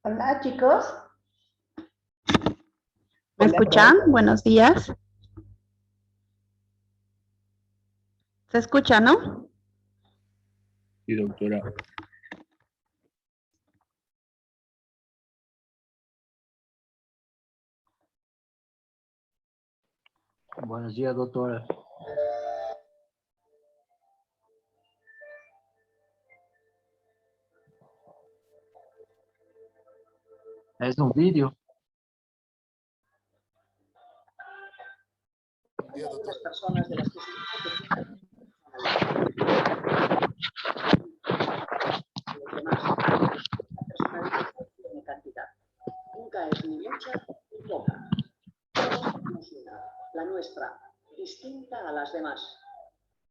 Hola, chicos. ¿Me escuchan? Buenos días. ¿Se escucha, no? Sí, doctora. Buenos días, doctora. Es un vídeo. Las personas de las que se dice que tienen los demás, la personalidad no tiene cantidad. Nunca es ni mucha ni poca. Todos tenemos una, la nuestra, distinta a las demás.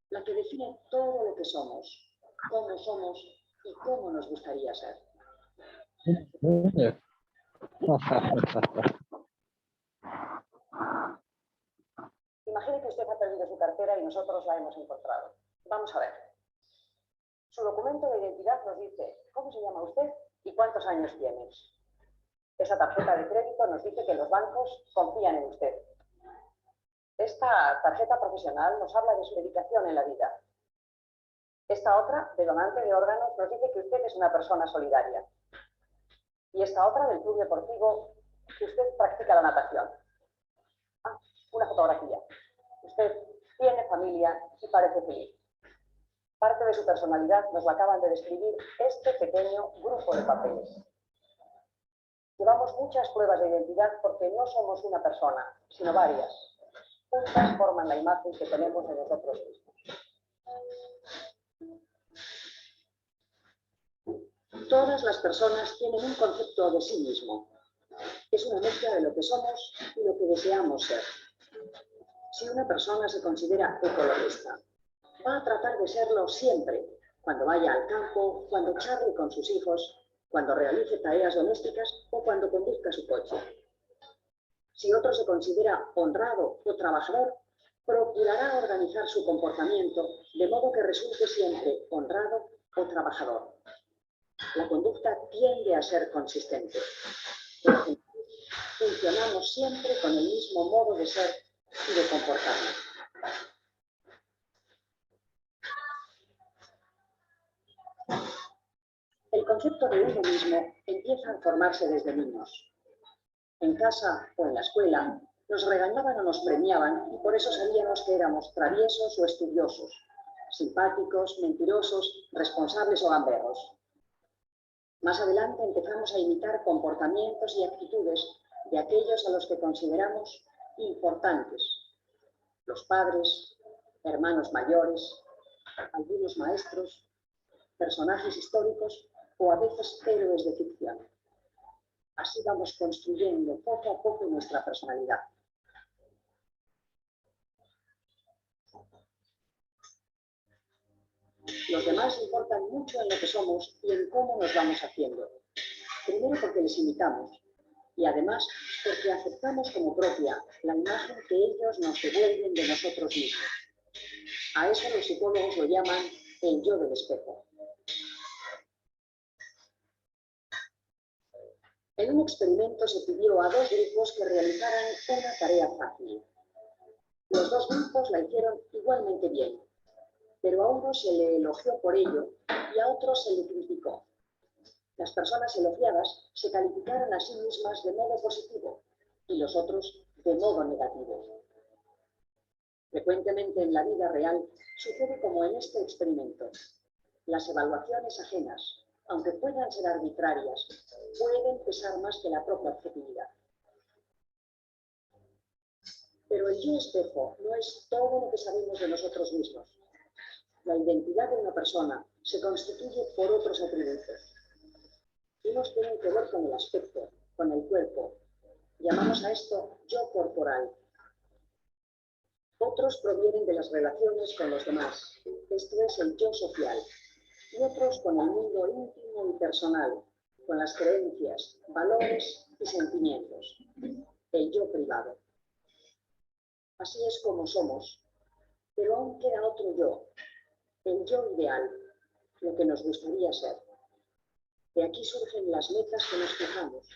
La que define todo lo que somos, cómo y cómo nos gustaría ser. Imagine que usted ha perdido su cartera y nosotros la hemos encontrado. Vamos a ver. Su documento de identidad nos dice cómo se llama usted y cuántos años tiene. Esa tarjeta de crédito nos dice que los bancos confían en usted. Esta tarjeta profesional nos habla de su dedicación en la vida. Esta otra, de donante de órganos, nos dice que usted es una persona solidaria. Y esta otra, del club deportivo, que usted practica la natación. Ah, una fotografía. Usted tiene familia y parece feliz. Parte de su personalidad nos la acaban de describir este pequeño grupo de papeles. Llevamos muchas pruebas de identidad porque no somos una persona, sino varias. Juntas forman la imagen que tenemos de nosotros mismos. Todas las personas tienen un concepto de sí mismo. Es una mezcla de lo que somos y lo que deseamos ser. Si una persona se considera ecologista, va a tratar de serlo siempre, cuando vaya al campo, cuando charle con sus hijos, cuando realice tareas domésticas o cuando conduzca su coche. Si otro se considera honrado o trabajador, procurará organizar su comportamiento de modo que resulte siempre honrado o trabajador. La conducta tiende a ser consistente. Funcionamos siempre con el mismo modo de ser y de comportarnos. El concepto de uno mismo empieza a formarse desde niños. En casa o en la escuela nos regañaban o nos premiaban y por eso sabíamos que éramos traviesos o estudiosos, simpáticos, mentirosos, responsables o gamberros. Más adelante empezamos a imitar comportamientos y actitudes de aquellos a los que consideramos importantes. Los padres, hermanos mayores, algunos maestros, personajes históricos o a veces héroes de ficción. Así vamos construyendo poco a poco nuestra personalidad. Los demás importan mucho en lo que somos y en cómo nos vamos haciendo. Primero porque les imitamos y además porque aceptamos como propia la imagen que ellos nos devuelven de nosotros mismos. A eso los psicólogos lo llaman el yo del espejo. En un experimento se pidió a dos grupos que realizaran una tarea fácil. Los dos grupos la hicieron igualmente bien, pero a uno se le elogió por ello y a otro se le criticó. Las personas elogiadas se calificaron a sí mismas de modo positivo y los otros de modo negativo. Frecuentemente en la vida real sucede como en este experimento. Las evaluaciones ajenas, aunque puedan ser arbitrarias, pueden pesar más que la propia objetividad. Pero el yo espejo no es todo lo que sabemos de nosotros mismos. La identidad de una persona se constituye por otros atributos. Unos tienen que ver con el aspecto, con el cuerpo. Llamamos a esto yo corporal. Otros provienen de las relaciones con los demás. Esto es el yo social. Y otros con el mundo íntimo y personal, con las creencias, valores y sentimientos. El yo privado. Así es como somos. Pero aún queda otro yo. El yo ideal. Lo que nos gustaría ser. De aquí surgen las metas que nos fijamos,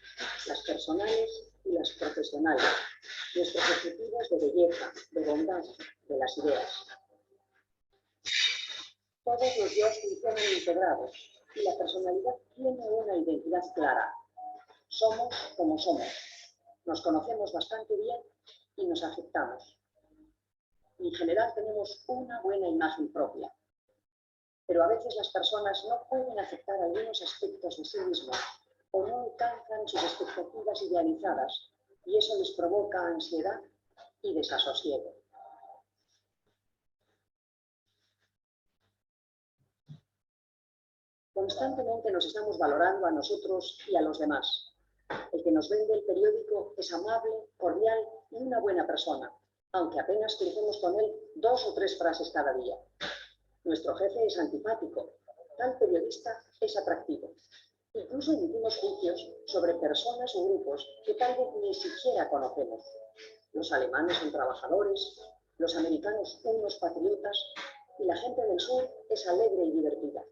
las personales y las profesionales, nuestros objetivos de belleza, de bondad, de las ideas. Todos los yo funcionan integrados y la personalidad tiene una identidad clara. Somos como somos, nos conocemos bastante bien y nos aceptamos. En general tenemos una buena imagen propia, pero a veces las personas no pueden aceptar algunos aspectos de sí mismos o no alcanzan sus expectativas idealizadas y eso les provoca ansiedad y desasosiego. Constantemente nos estamos valorando a nosotros y a los demás. El que nos vende el periódico es amable, cordial y una buena persona, aunque apenas crucemos con él 2 o 3 frases cada día. Nuestro jefe es antipático, tal periodista es atractivo. Incluso emitimos juicios sobre personas o grupos que tal vez ni siquiera conocemos. Los alemanes son trabajadores, los americanos unos patriotas y la gente del sur es alegre y divertida.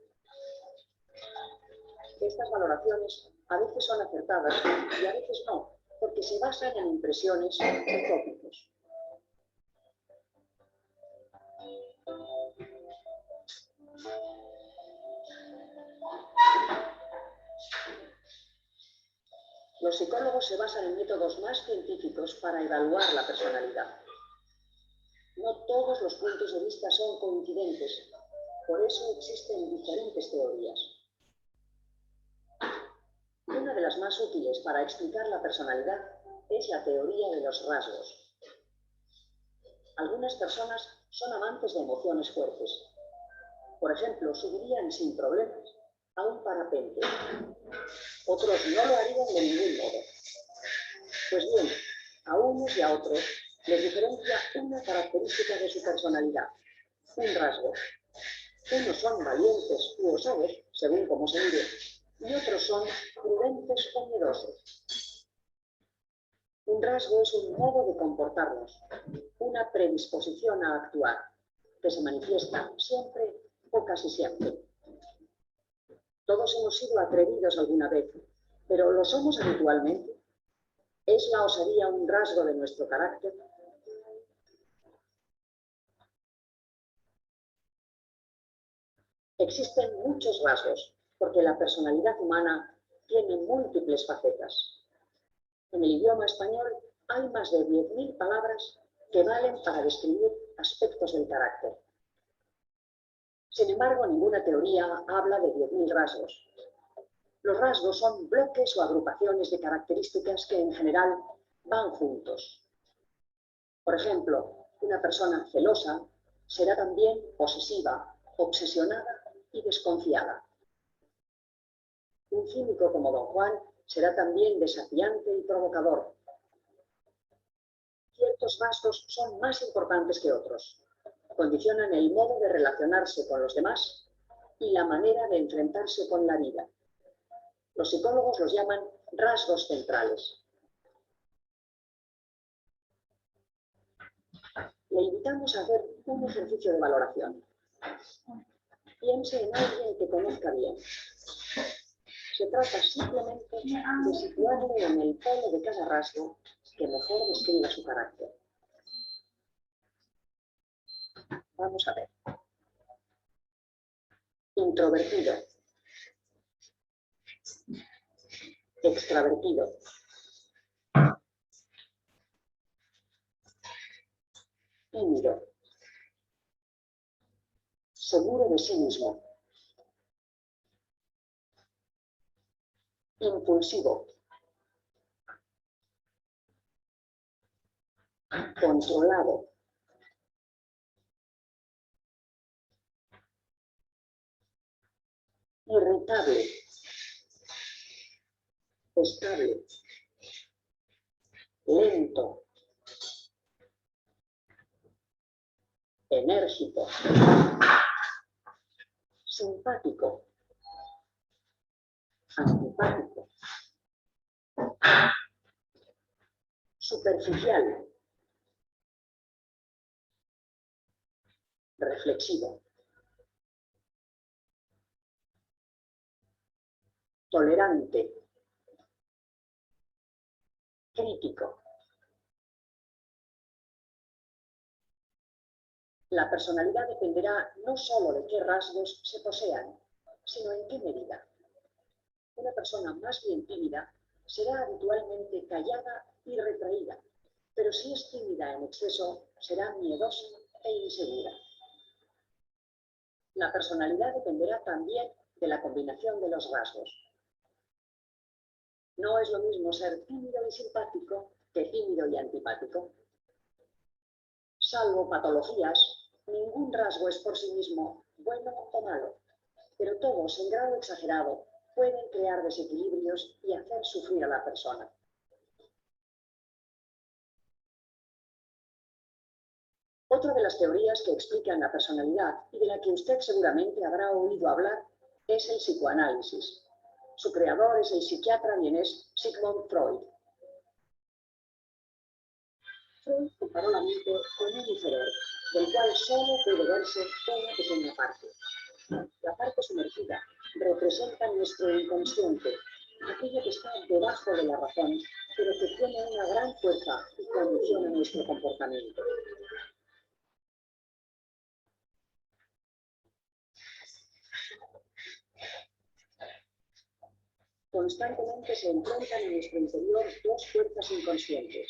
Estas valoraciones a veces son acertadas y a veces no, porque se basan en impresiones o tópicos. Los psicólogos se basan en métodos más científicos para evaluar la personalidad. No todos los puntos de vista son coincidentes, por eso existen diferentes teorías. Una de las más útiles para explicar la personalidad es la teoría de los rasgos. Algunas personas son amantes de emociones fuertes. Por ejemplo, subirían sin problemas a un parapente. Otros no lo harían de ningún modo. Pues bien, a unos y a otros les diferencia una característica de su personalidad, un rasgo. Unos son valientes u osados, según cómo se mire, y otros son prudentes o miedosos. Un rasgo es un modo de comportarnos, una predisposición a actuar, que se manifiesta siempre o casi siempre. Todos hemos sido atrevidos alguna vez, pero ¿lo somos habitualmente? ¿Es la osadía un rasgo de nuestro carácter? Existen muchos rasgos, porque la personalidad humana tiene múltiples facetas. En el idioma español hay más de 10.000 palabras que valen para describir aspectos del carácter. Sin embargo, ninguna teoría habla de 10.000 rasgos. Los rasgos son bloques o agrupaciones de características que en general van juntos. Por ejemplo, una persona celosa será también posesiva, obsesionada y desconfiada. Un cínico como Don Juan será también desafiante y provocador. Ciertos rasgos son más importantes que otros. Condicionan el modo de relacionarse con los demás y la manera de enfrentarse con la vida. Los psicólogos los llaman rasgos centrales. Le invitamos a hacer un ejercicio de valoración. Piense en alguien que conozca bien. Se trata simplemente de situarle en el polo de cada rasgo que mejor describa su carácter. Vamos a ver. Introvertido. Extravertido. Tímido. Seguro de sí mismo. Impulsivo. Controlado. Irritable. Estable. Lento. Enérgico. Simpático. Antipático. Superficial. Reflexivo. tolerante, crítico. La personalidad dependerá no solo de qué rasgos se posean, sino en qué medida. Una persona más bien tímida será habitualmente callada y retraída, pero si es tímida en exceso, será miedosa e insegura. La personalidad dependerá también de la combinación de los rasgos. No es lo mismo ser tímido y simpático que tímido y antipático. Salvo patologías, ningún rasgo es por sí mismo bueno o malo, pero todos en grado exagerado pueden crear desequilibrios y hacer sufrir a la persona. Otra de las teorías que explican la personalidad y de la que usted seguramente habrá oído hablar es el psicoanálisis. Su creador es el psiquiatra vienés Sigmund Freud. Freud comparó la mente con un iceberg, del cual solo puede verse una pequeña parte. La parte sumergida representa nuestro inconsciente, aquello que está debajo de la razón, pero que tiene una gran fuerza y condiciona nuestro comportamiento. Constantemente se enfrentan en nuestro interior dos fuerzas inconscientes,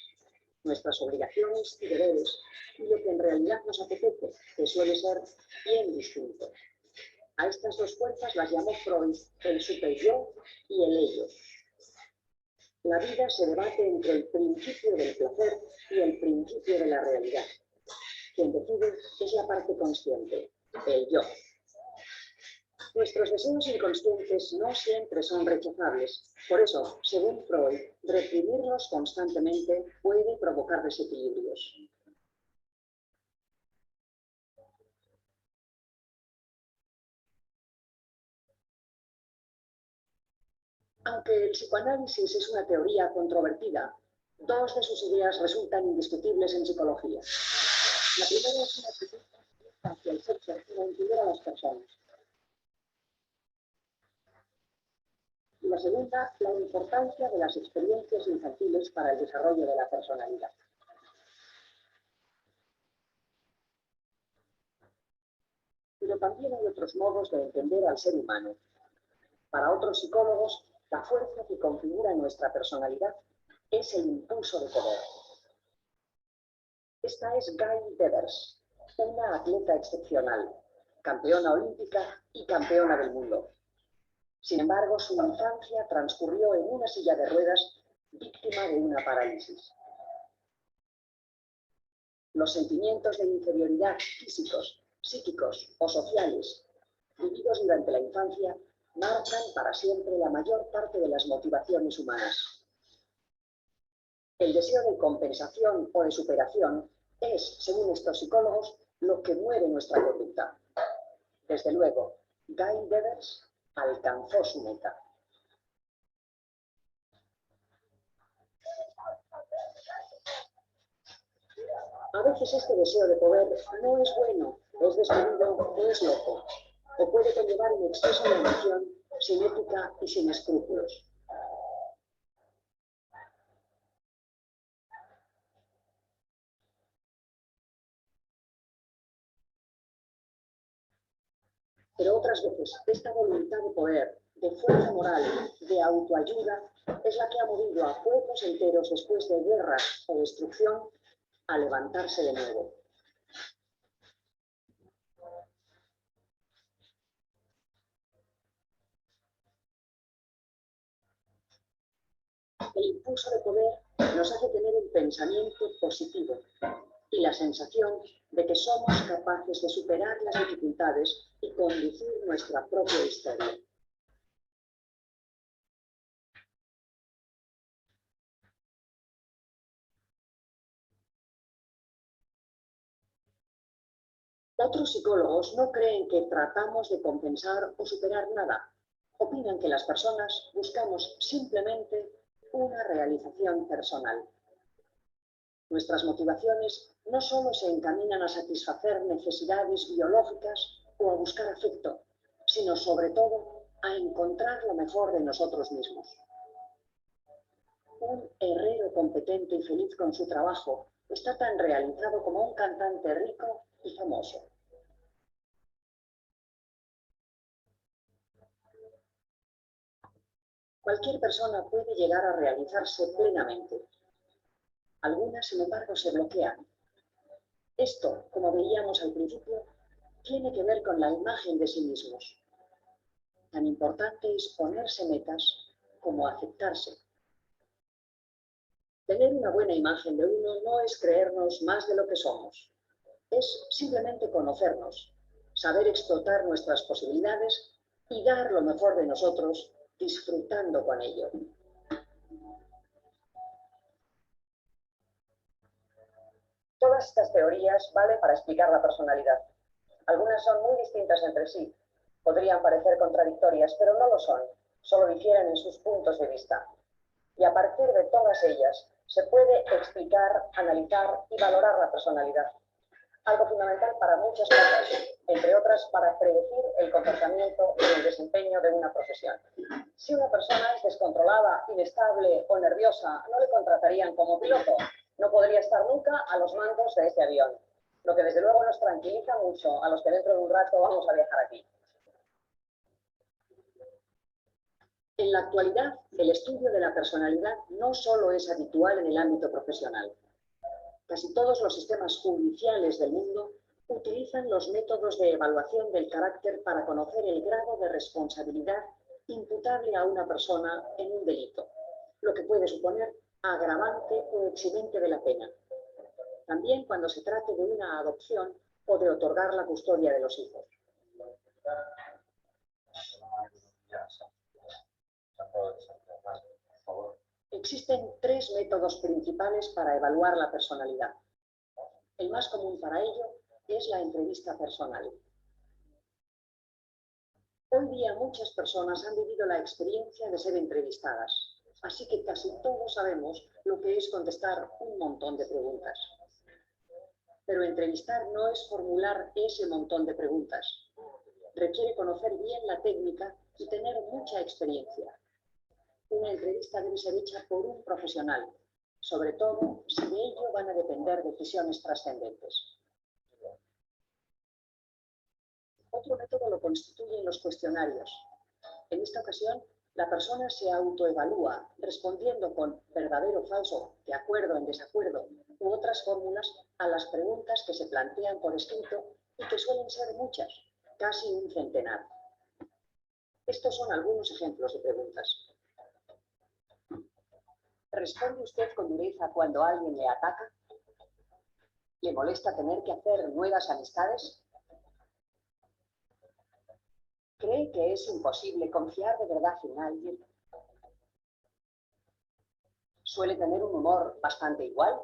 nuestras obligaciones y deberes, y lo que en realidad nos apetece, que suele ser bien distinto. A estas dos fuerzas las llamó Freud el superyo y el ello. La vida se debate entre el principio del placer y el principio de la realidad. Quien decide es la parte consciente, el yo. Nuestros deseos inconscientes no siempre son rechazables. Por eso, según Freud, reprimirlos constantemente puede provocar desequilibrios. Aunque el psicoanálisis es una teoría controvertida, dos de sus ideas resultan indiscutibles en psicología. La primera es una actitud hacia el sexo y la incluir a las personas. Y la segunda, la importancia de las experiencias infantiles para el desarrollo de la personalidad. Pero también hay otros modos de entender al ser humano. Para otros psicólogos, la fuerza que configura nuestra personalidad es el impulso de poder. Esta es Gail Devers, una atleta excepcional, campeona olímpica y campeona del mundo. Sin embargo, su infancia transcurrió en una silla de ruedas, víctima de una parálisis. Los sentimientos de inferioridad físicos, psíquicos o sociales vividos durante la infancia marcan para siempre la mayor parte de las motivaciones humanas. El deseo de compensación o de superación es, según estos psicólogos, lo que mueve nuestra conducta. Desde luego, Gail Devers alcanzó su meta. A veces este deseo de poder no es bueno, es desmedido o es loco, o puede conllevar un exceso de ambición sin ética y sin escrúpulos. Pero otras veces, esta voluntad de poder, de fuerza moral, de autoayuda, es la que ha movido a pueblos enteros después de guerras o destrucción a levantarse de nuevo. El impulso de poder nos hace tener un pensamiento positivo y la sensación de que somos capaces de superar las dificultades y conducir nuestra propia historia. Otros psicólogos no creen que tratamos de compensar o superar nada. Opinan que las personas buscamos simplemente una realización personal. Nuestras motivaciones no solo se encaminan a satisfacer necesidades biológicas o a buscar afecto, sino sobre todo a encontrar lo mejor de nosotros mismos. Un herrero competente y feliz con su trabajo está tan realizado como un cantante rico y famoso. Cualquier persona puede llegar a realizarse plenamente. Algunas, sin embargo, se bloquean. Esto, como veíamos al principio, tiene que ver con la imagen de sí mismos. Tan importante es ponerse metas como aceptarse. Tener una buena imagen de uno no es creernos más de lo que somos. Es simplemente conocernos, saber explotar nuestras posibilidades y dar lo mejor de nosotros disfrutando con ello. Todas estas teorías valen para explicar la personalidad. Algunas son muy distintas entre sí. Podrían parecer contradictorias, pero no lo son. Solo difieren en sus puntos de vista. Y a partir de todas ellas se puede explicar, analizar y valorar la personalidad. Algo fundamental para muchas cosas, entre otras para predecir el comportamiento y el desempeño de una profesión. Si una persona es descontrolada, inestable o nerviosa, no le contratarían como piloto. No podría estar nunca a los mandos de ese avión. Lo que desde luego nos tranquiliza mucho a los que dentro de un rato vamos a viajar aquí. En la actualidad, el estudio de la personalidad no solo es habitual en el ámbito profesional. Casi todos los sistemas judiciales del mundo utilizan los métodos de evaluación del carácter para conocer el grado de responsabilidad imputable a una persona en un delito, lo que puede suponer agravante o eximente de la pena. También cuando se trate de una adopción o de otorgar la custodia de los hijos. Existen tres métodos principales para evaluar la personalidad. El más común para ello es la entrevista personal. Hoy día muchas personas han vivido la experiencia de ser entrevistadas, así que casi todos sabemos lo que es contestar un montón de preguntas. Pero entrevistar no es formular ese montón de preguntas. Requiere conocer bien la técnica y tener mucha experiencia. Una entrevista debe ser hecha por un profesional, sobre todo si de ello van a depender decisiones trascendentes. Otro método lo constituyen los cuestionarios. En esta ocasión, la persona se autoevalúa respondiendo con verdadero o falso, de acuerdo en desacuerdo u otras fórmulas a las preguntas que se plantean por escrito y que suelen ser muchas, casi un centenar. Estos son algunos ejemplos de preguntas. ¿Responde usted con dureza cuando alguien le ataca? ¿Le molesta tener que hacer nuevas amistades? ¿Cree que es imposible confiar de verdad en alguien? ¿Suele tener un humor bastante igual?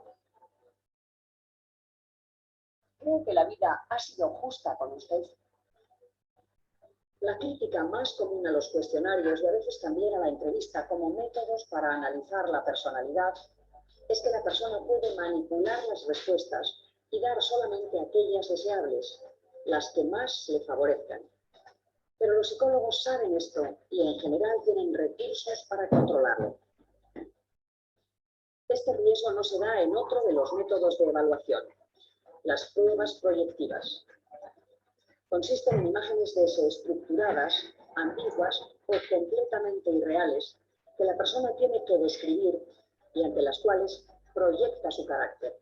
¿Cree que la vida ha sido justa con usted? La crítica más común a los cuestionarios y a veces también a la entrevista como métodos para analizar la personalidad es que la persona puede manipular las respuestas y dar solamente aquellas deseables, las que más le favorezcan. Pero los psicólogos saben esto y en general tienen recursos para controlarlo. Este riesgo no se da en otro de los métodos de evaluación, las pruebas proyectivas. Consisten en imágenes desestructuradas, ambiguas o completamente irreales que la persona tiene que describir y ante las cuales proyecta su carácter.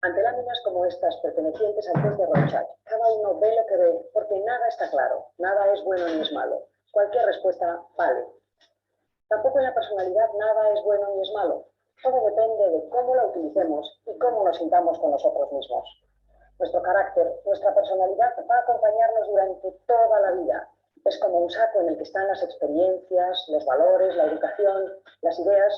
Ante láminas como estas pertenecientes al test de Rorschach, cada uno ve lo que ve porque nada está claro, nada es bueno ni es malo. Cualquier respuesta vale. Tampoco en la personalidad nada es bueno ni es malo. Todo depende de cómo la utilicemos y cómo nos sintamos con nosotros mismos. Nuestro carácter, nuestra personalidad va a acompañarnos durante toda la vida. Es como un saco en el que están las experiencias, los valores, la educación, las ideas.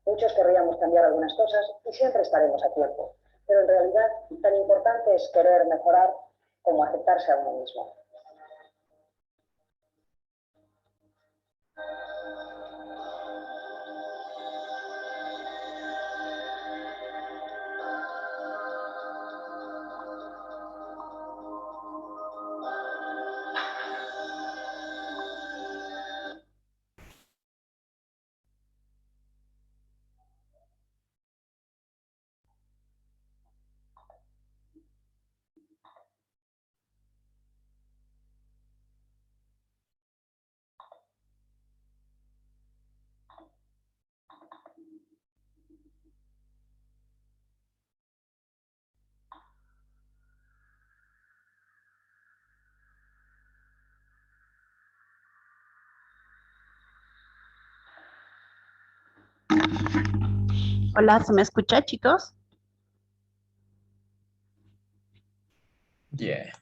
Muchos querríamos cambiar algunas cosas y siempre estaremos a tiempo. Pero en realidad, tan importante es querer mejorar como aceptarse a uno mismo. Hola, ¿se me escucha, chicos? Yeah.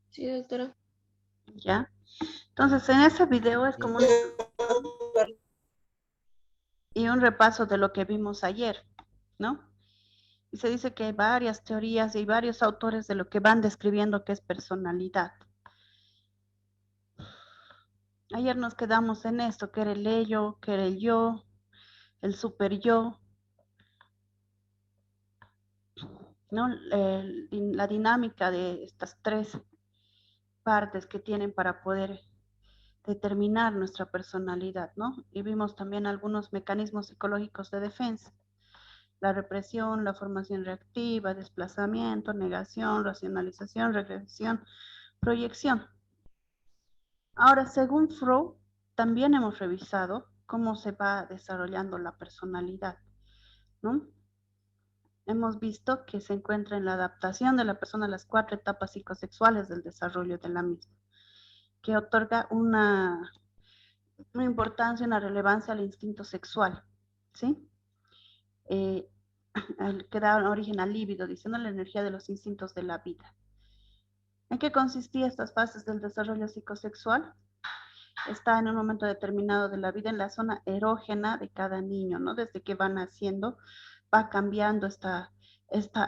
Sí, doctora. Ya. Entonces, en ese video es como y un repaso de lo que vimos ayer, ¿no? Y se dice que hay varias teorías y varios autores de lo que van describiendo que es personalidad. Ayer nos quedamos en esto, que era el ello, que era el yo, el super yo, ¿no? La dinámica de estas tres partes que tienen para poder determinar nuestra personalidad, ¿no? Y vimos también algunos mecanismos psicológicos de defensa. La represión, la formación reactiva, desplazamiento, negación, racionalización, regresión, proyección. Ahora, según Freud, también hemos revisado cómo se va desarrollando la personalidad, ¿no? Hemos visto que se encuentra en la adaptación de la persona a las 4 etapas psicosexuales del desarrollo de la misma, que otorga una importancia, una relevancia al instinto sexual, ¿sí? Que da origen al líbido, diciendo la energía de los instintos de la vida. ¿En qué consistían estas fases del desarrollo psicosexual? Está en un momento determinado de la vida en la zona erógena de cada niño, ¿no? Desde que va naciendo, va cambiando esta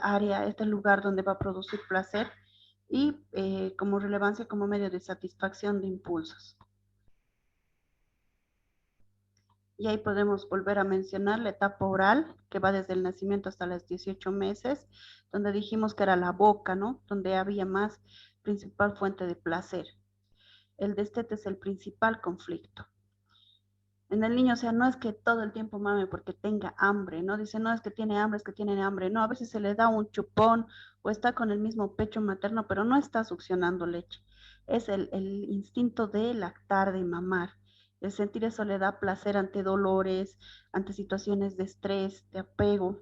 área, este lugar donde va a producir placer y como relevancia como medio de satisfacción de impulsos. Y ahí podemos volver a mencionar la etapa oral, que va desde el nacimiento hasta los 18 meses, donde dijimos que era la boca, ¿no? Donde había más principal fuente de placer. El destete es el principal conflicto. En el niño, o sea, no es que todo el tiempo mame porque tenga hambre, ¿no? Dice, no es que tiene hambre, es que tiene hambre. No, a veces se le da un chupón o está con el mismo pecho materno, pero no está succionando leche. Es el instinto de lactar, de mamar. El sentir eso le da placer ante dolores, ante situaciones de estrés, de apego,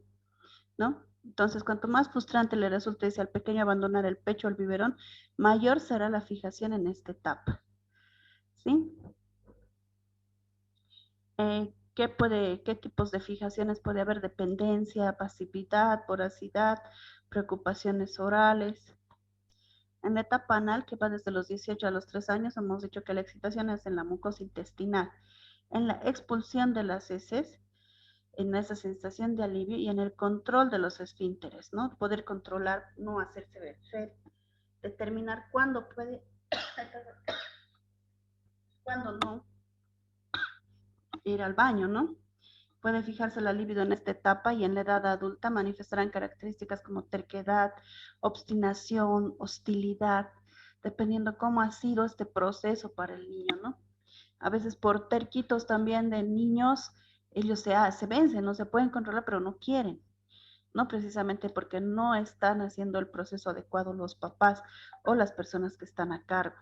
¿no? Entonces, cuanto más frustrante le resulte al pequeño abandonar el pecho o el biberón, mayor será la fijación en esta etapa, ¿sí? ¿Qué tipos de fijaciones puede haber? Dependencia, pasividad, voracidad, preocupaciones orales. En la etapa anal, que va desde los 18 a los 3 años, hemos dicho que la excitación es en la mucosa intestinal. En la expulsión de las heces, en esa sensación de alivio y en el control de los esfínteres, ¿no? Poder controlar, no hacerse ver, determinar cuándo puede, cuándo no ir al baño, ¿no? Puede fijarse la libido en esta etapa y en la edad adulta manifestarán características como terquedad, obstinación, hostilidad, dependiendo cómo ha sido este proceso para el niño, ¿no? A veces por terquitos también de niños, ellos se vencen, no se pueden controlar, pero no quieren, ¿no? Precisamente porque no están haciendo el proceso adecuado los papás o las personas que están a cargo.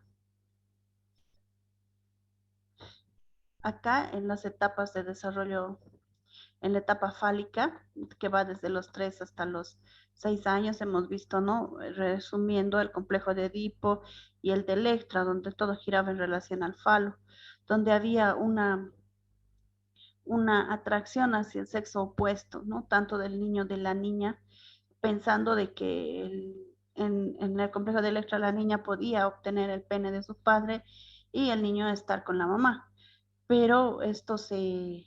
Acá en las etapas de desarrollo, en la etapa fálica, que va desde los 3 hasta los 6 años, hemos visto, ¿no? Resumiendo el complejo de Edipo y el de Electra, donde todo giraba en relación al falo, donde había una atracción hacia el sexo opuesto, ¿no? Tanto del niño de la niña, pensando de que en el complejo de Electra la niña podía obtener el pene de su padre y el niño estar con la mamá. Pero esto se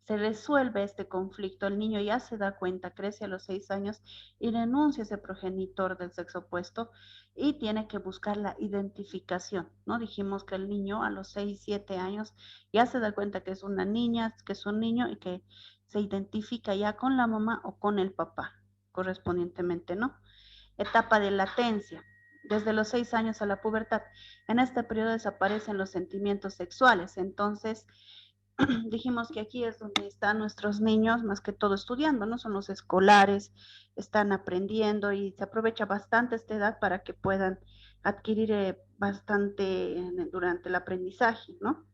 resuelve este conflicto. El niño ya se da cuenta, crece a los 6 años y denuncia a ese progenitor del sexo opuesto y tiene que buscar la identificación, ¿no? Dijimos que el niño a los 6, 7 años ya se da cuenta que es una niña, que es un niño y que se identifica ya con la mamá o con el papá, correspondientemente, ¿no? Etapa de latencia. Desde los 6 años a la pubertad. En este periodo desaparecen los sentimientos sexuales. Entonces, dijimos que aquí es donde están nuestros niños, más que todo estudiando, ¿no? Son los escolares, están aprendiendo y se aprovecha bastante esta edad para que puedan adquirir bastante durante el aprendizaje, ¿no?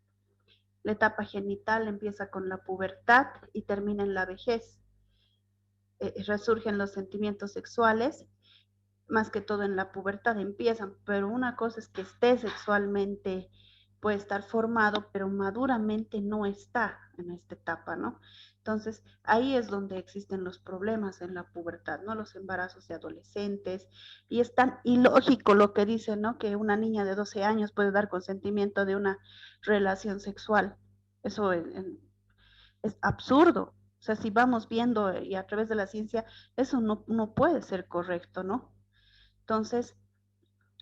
La etapa genital empieza con la pubertad y termina en la vejez. Resurgen los sentimientos sexuales, más que todo en la pubertad empiezan, pero una cosa es que esté sexualmente puede estar formado, pero maduramente no está en esta etapa, ¿no? Entonces, ahí es donde existen los problemas en la pubertad, ¿no? Los embarazos de adolescentes, y es tan ilógico lo que dicen, ¿no? Que una niña de 12 años puede dar consentimiento de una relación sexual. Eso es absurdo. O sea, si vamos viendo y a través de la ciencia, eso no puede ser correcto, ¿no? Entonces,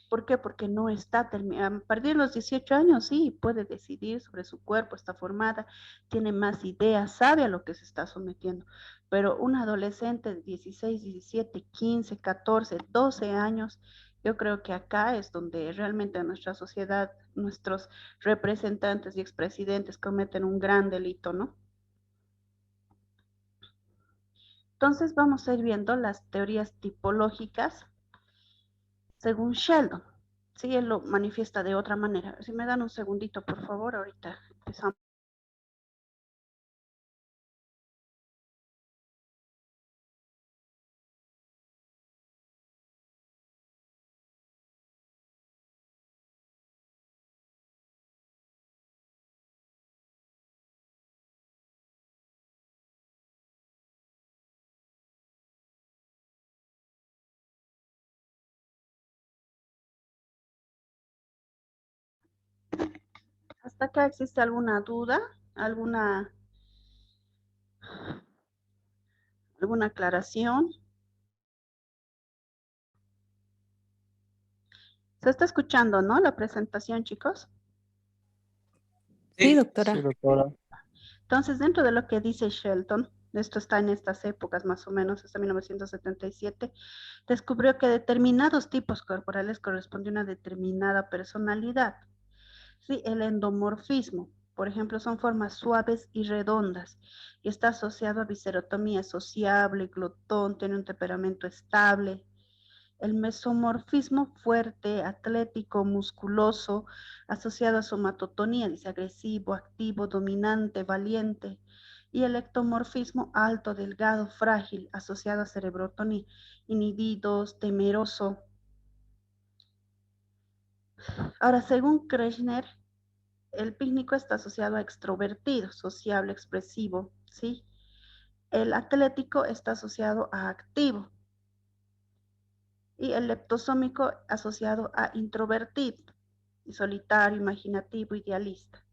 ¿por qué? Porque no está terminada. A partir de los 18 años, sí, puede decidir sobre su cuerpo, está formada, tiene más ideas, sabe a lo que se está sometiendo. Pero un adolescente de 16, 17, 15, 14, 12 años, yo creo que acá es donde realmente en nuestra sociedad, nuestros representantes y expresidentes cometen un gran delito, ¿no? Entonces vamos a ir viendo las teorías tipológicas según Sheldon. Sí, él lo manifiesta de otra manera. Si me dan un segundito, por favor, ahorita empezamos. ¿Hasta acá existe alguna duda? ¿Alguna, alguna aclaración? ¿Se está escuchando, no? La presentación, chicos. Sí, Sí, doctora. doctora. Entonces, dentro de lo que dice Shelton, esto está en estas épocas más o menos, hasta 1977, descubrió que determinados tipos corporales corresponden a una determinada personalidad. Sí, el endomorfismo, por ejemplo, son formas suaves y redondas y está asociado a viscerotomía sociable, glotón, tiene un temperamento estable. El mesomorfismo fuerte, atlético, musculoso, asociado a somatotonía, dice agresivo, activo, dominante, valiente. Y el ectomorfismo alto, delgado, frágil, asociado a cerebrotonía, inhibidos, temeroso. Ahora, según Kreshner, el pícnico está asociado a extrovertido, sociable, expresivo, ¿sí? El atlético está asociado a activo y el leptosómico asociado a introvertido, solitario, imaginativo, idealista.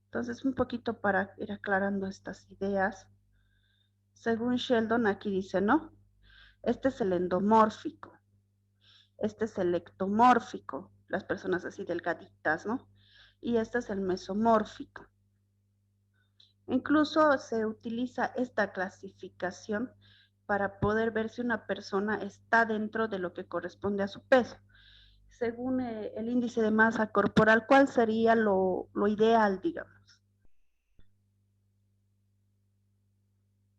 Entonces, un poquito para ir aclarando estas ideas. Según Sheldon, aquí dice, ¿no? Este es el endomórfico, este es el ectomórfico, las personas así delgaditas, ¿no? Y este es el mesomórfico. Incluso se utiliza esta clasificación para poder ver si una persona está dentro de lo que corresponde a su peso. Según el índice de masa corporal, ¿cuál sería lo ideal, digamos?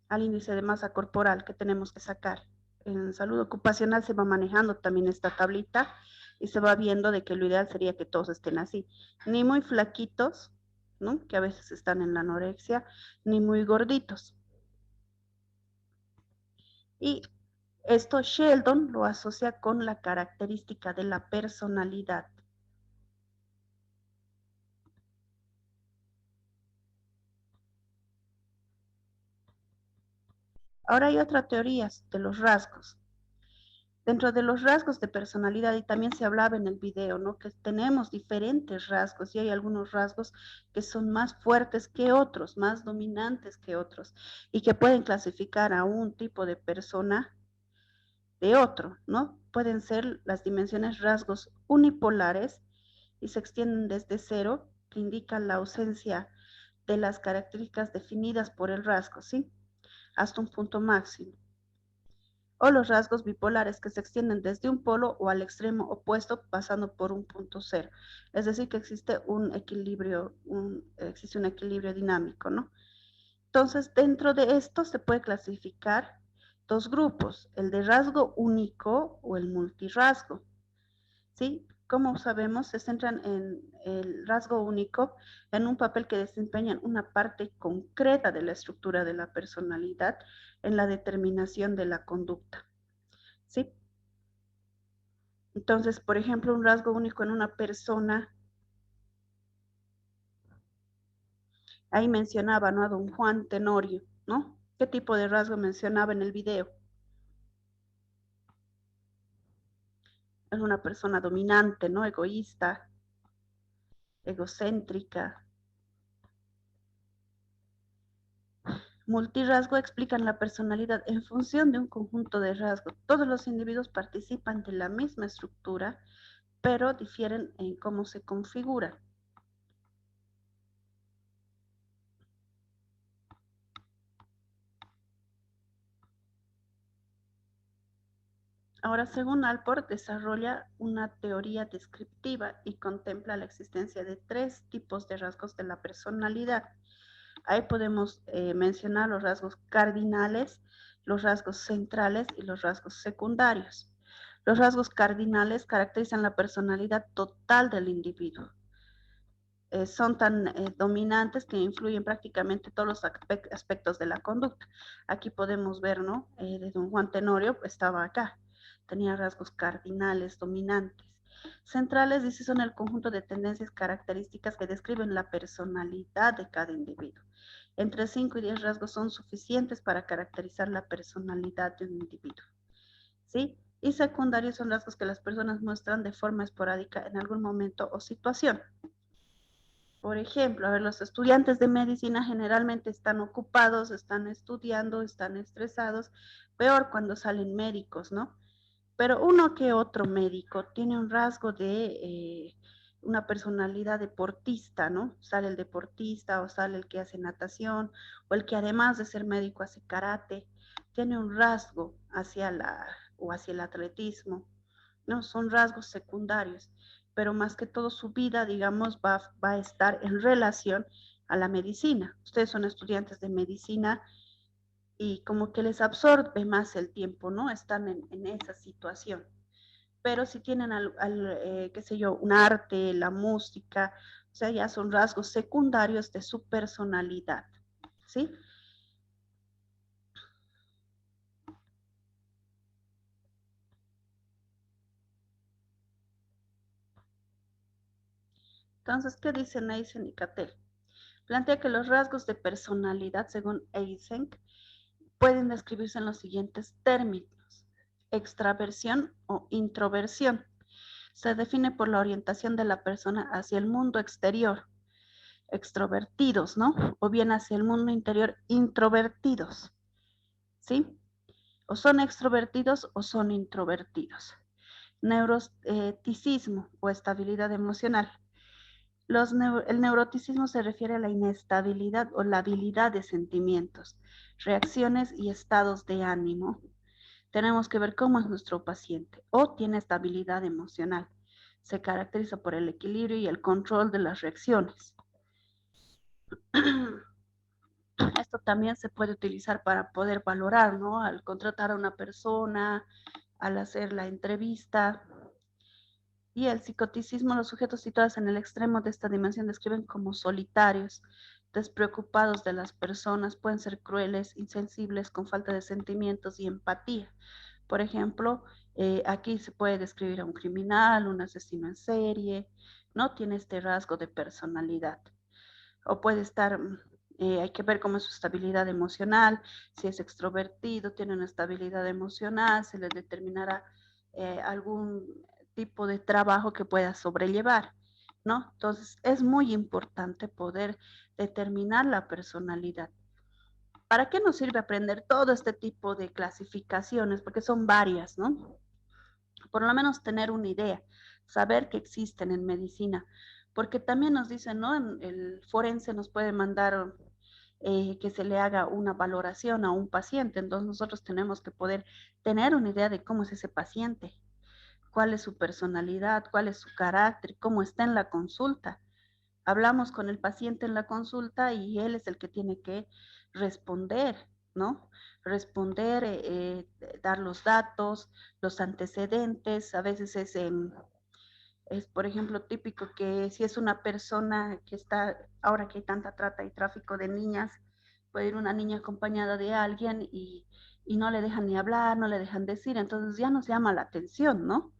Al índice de masa corporal que tenemos que sacar. En salud ocupacional se va manejando también esta tablita y se va viendo de que lo ideal sería que todos estén así, ni muy flaquitos, ¿no? Que a veces están en la anorexia, ni muy gorditos. Y esto Sheldon lo asocia con la característica de la personalidad. Ahora hay otra teoría de los rasgos. Dentro de los rasgos de personalidad, y también se hablaba en el video, ¿no? Que tenemos diferentes rasgos y hay algunos rasgos que son más fuertes que otros, más dominantes que otros, y que pueden clasificar a un tipo de persona de otro, ¿no? Pueden ser las dimensiones rasgos unipolares y se extienden desde cero, que indican la ausencia de las características definidas por el rasgo, ¿sí? Hasta un punto máximo. O los rasgos bipolares que se extienden desde un polo o al extremo opuesto pasando por un punto cero. Es decir, que existe un equilibrio, existe un equilibrio dinámico, ¿no? Entonces, dentro de esto se puede clasificar dos grupos, el de rasgo único o el multirrasgo, ¿sí? Como sabemos, se centran en el rasgo único, en un papel que desempeñan una parte concreta de la estructura de la personalidad en la determinación de la conducta, ¿sí? Entonces, por ejemplo, un rasgo único en una persona Ahí mencionaba, ¿no? A don Juan Tenorio, ¿no? ¿Qué tipo de rasgo mencionaba en el video? Es una persona dominante, ¿no? Egoísta, egocéntrica. Multirrasgo explican la personalidad en función de un conjunto de rasgos. Todos los individuos participan de la misma estructura, pero difieren en cómo se configuran. Ahora, según Alport, desarrolla una teoría descriptiva y contempla la existencia de 3 tipos de rasgos de la personalidad. Ahí podemos mencionar los rasgos cardinales, los rasgos centrales y los rasgos secundarios. Los rasgos cardinales caracterizan la personalidad total del individuo. Son tan dominantes que influyen prácticamente todos los aspectos de la conducta. Aquí podemos ver, ¿no? De don Juan Tenorio estaba acá. Tenía rasgos cardinales, dominantes. Centrales, dice, son el conjunto de tendencias características que describen la personalidad de cada individuo. Entre 5 y 10 rasgos son suficientes para caracterizar la personalidad de un individuo. ¿Sí? Y secundarios son rasgos que las personas muestran de forma esporádica en algún momento o situación. Por ejemplo, a ver, los estudiantes de medicina generalmente están ocupados, están estudiando, están estresados, peor cuando salen médicos, ¿no? Pero uno que otro médico tiene un rasgo de una personalidad deportista, ¿no? Sale el deportista o sale el que hace natación o el que además de ser médico hace karate, tiene un rasgo hacia hacia el atletismo, ¿no? Son rasgos secundarios, pero más que todo su vida, digamos, va a estar en relación a la medicina. Ustedes son estudiantes de medicina y como que les absorbe más el tiempo, ¿no? Están en esa situación. Pero si tienen, qué sé yo, un arte, la música, o sea, ya son rasgos secundarios de su personalidad, ¿sí? Entonces, ¿qué dicen Eysenck y Cattell? Plantea que los rasgos de personalidad, según Eysenck, pueden describirse en los siguientes términos: extraversión o introversión. Se define por la orientación de la persona hacia el mundo exterior, extrovertidos, ¿no? O bien hacia el mundo interior, introvertidos, ¿sí? O son extrovertidos o son introvertidos. Neuroticismo o estabilidad emocional. El neuroticismo se refiere a la inestabilidad o la habilidad de sentimientos, reacciones y estados de ánimo. Tenemos que ver cómo es nuestro paciente o tiene estabilidad emocional. Se caracteriza por el equilibrio y el control de las reacciones. Esto también se puede utilizar para poder valorar, ¿no? Al contratar a una persona, al hacer la entrevista. Y el psicoticismo, los sujetos situados en el extremo de esta dimensión describen como solitarios, despreocupados de las personas, pueden ser crueles, insensibles, con falta de sentimientos y empatía. Por ejemplo, aquí se puede describir a un criminal, un asesino en serie, no tiene este rasgo de personalidad. O puede estar, hay que ver cómo es su estabilidad emocional, si es extrovertido, tiene una estabilidad emocional, se le determinará algún tipo de trabajo que pueda sobrellevar, ¿no? Entonces, es muy importante poder determinar la personalidad. ¿Para qué nos sirve aprender todo este tipo de clasificaciones? Porque son varias, ¿no? Por lo menos tener una idea, saber que existen en medicina, porque también nos dicen, ¿no? El forense nos puede mandar que se le haga una valoración a un paciente, entonces nosotros tenemos que poder tener una idea de cómo es ese paciente, cuál es su personalidad, cuál es su carácter, cómo está en la consulta. Hablamos con el paciente en la consulta y él es el que tiene que responder, ¿no? Responder, dar los datos, los antecedentes, a veces es, por ejemplo, típico que si es una persona que está, ahora que hay tanta trata y tráfico de niñas, puede ir una niña acompañada de alguien y no le dejan ni hablar, no le dejan decir, entonces ya nos llama la atención, ¿no?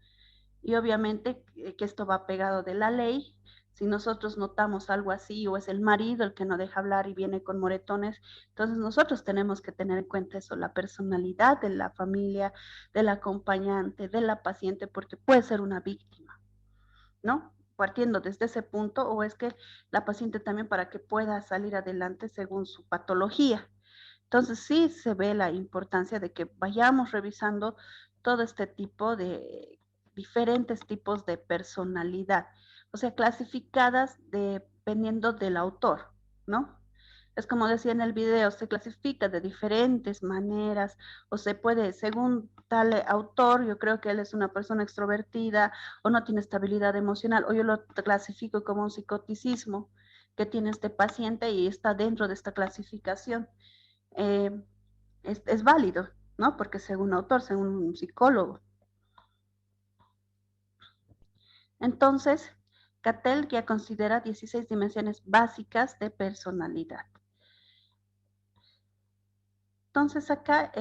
Y obviamente que esto va pegado de la ley, Si nosotros notamos algo así, o es el marido el que no deja hablar y viene con moretones, entonces nosotros tenemos que tener en cuenta eso, la personalidad de la familia, del acompañante, de la paciente, porque puede ser una víctima, ¿no? Partiendo desde ese punto, o es que la paciente también para que pueda salir adelante según su patología. Entonces sí se ve la importancia de que vayamos revisando todo este tipo de diferentes tipos de personalidad, o sea, clasificadas dependiendo del autor, ¿no? Es como decía en el video, se clasifica de diferentes maneras o se puede, según tal autor, yo creo que él es una persona extrovertida o no tiene estabilidad emocional, o yo lo clasifico como un psicoticismo que tiene este paciente y está dentro de esta clasificación. Eh, es válido, ¿no? Porque según autor, según un psicólogo. Entonces, Cattell ya considera 16 dimensiones básicas de personalidad. Entonces acá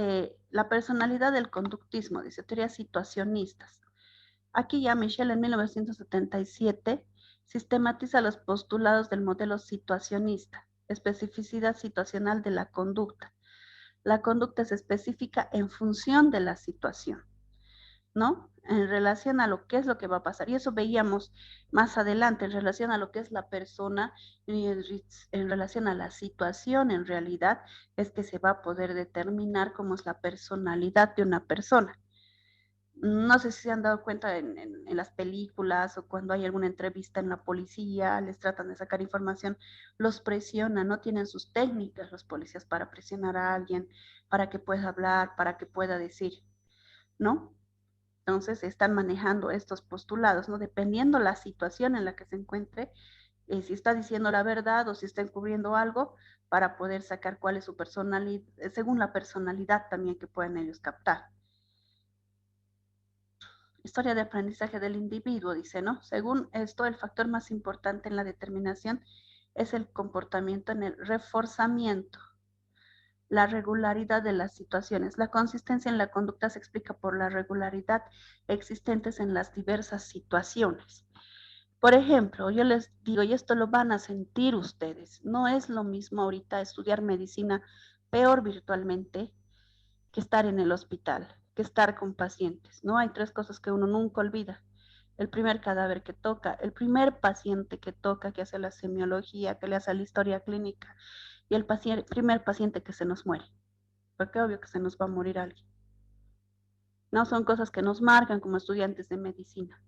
la personalidad del conductismo, dice teorías situacionistas. Aquí ya Michel en 1977 sistematiza los postulados del modelo situacionista, especificidad situacional de la conducta. La conducta es específica en función de la situación, ¿no? En relación a lo que es lo que va a pasar. Y eso veíamos más adelante, en relación a lo que es la persona y en relación a la situación, en realidad, es que se va a poder determinar cómo es la personalidad de una persona. No sé si se han dado cuenta en las películas o cuando hay alguna entrevista en la policía, les tratan de sacar información, los presionan, no tienen sus técnicas los policías para presionar a alguien, para que pueda hablar, para que pueda decir, ¿no? Entonces están manejando estos postulados, ¿no? Dependiendo la situación en la que se encuentre, si está diciendo la verdad o si está encubriendo algo, para poder sacar cuál es su personalidad, según la personalidad también que pueden ellos captar. Historia de aprendizaje del individuo, dice, ¿no? Según esto, el factor más importante en la determinación es el comportamiento en el reforzamiento, la regularidad de las situaciones. La consistencia en la conducta se explica por la regularidad existentes en las diversas situaciones. Por ejemplo, yo les digo, y esto lo van a sentir ustedes, no es lo mismo ahorita estudiar medicina peor virtualmente que estar en el hospital, que estar con pacientes, ¿no? Hay tres cosas que uno nunca olvida. El primer cadáver que toca, el primer paciente que toca, que hace la semiología, que le hace la historia clínica, y el primer paciente que se nos muere, porque obvio que se nos va a morir alguien. No son cosas que nos marcan como estudiantes de medicina.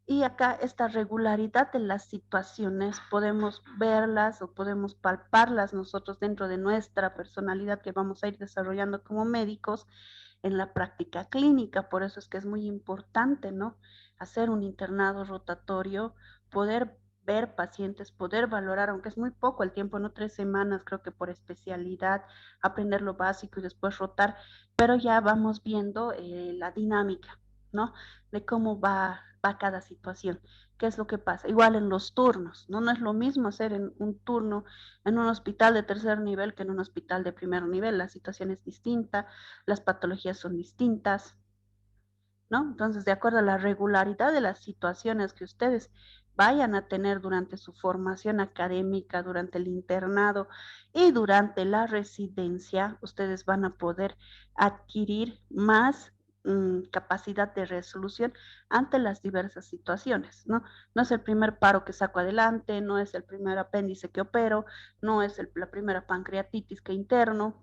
Y acá esta regularidad de las situaciones podemos verlas o podemos palparlas nosotros dentro de nuestra personalidad que vamos a ir desarrollando como médicos en la práctica clínica. Por eso es que es muy importante, ¿no? Hacer un internado rotatorio, poder ver pacientes, poder valorar, aunque es muy poco el tiempo, no 3 semanas, creo que por especialidad, aprender lo básico y después rotar, pero ya vamos viendo la dinámica, ¿no? De cómo va cada situación, qué es lo que pasa. Igual en los turnos, ¿no? No es lo mismo hacer en un turno en un hospital de tercer nivel que en un hospital de primer nivel. La situación es distinta, las patologías son distintas, ¿no? Entonces, de acuerdo a la regularidad de las situaciones que ustedes vayan a tener durante su formación académica, durante el internado y durante la residencia, ustedes van a poder adquirir más capacidad de resolución ante las diversas situaciones, ¿no? No es el primer paro que saco adelante, no es el primer apéndice que opero, no es la primera pancreatitis que interno,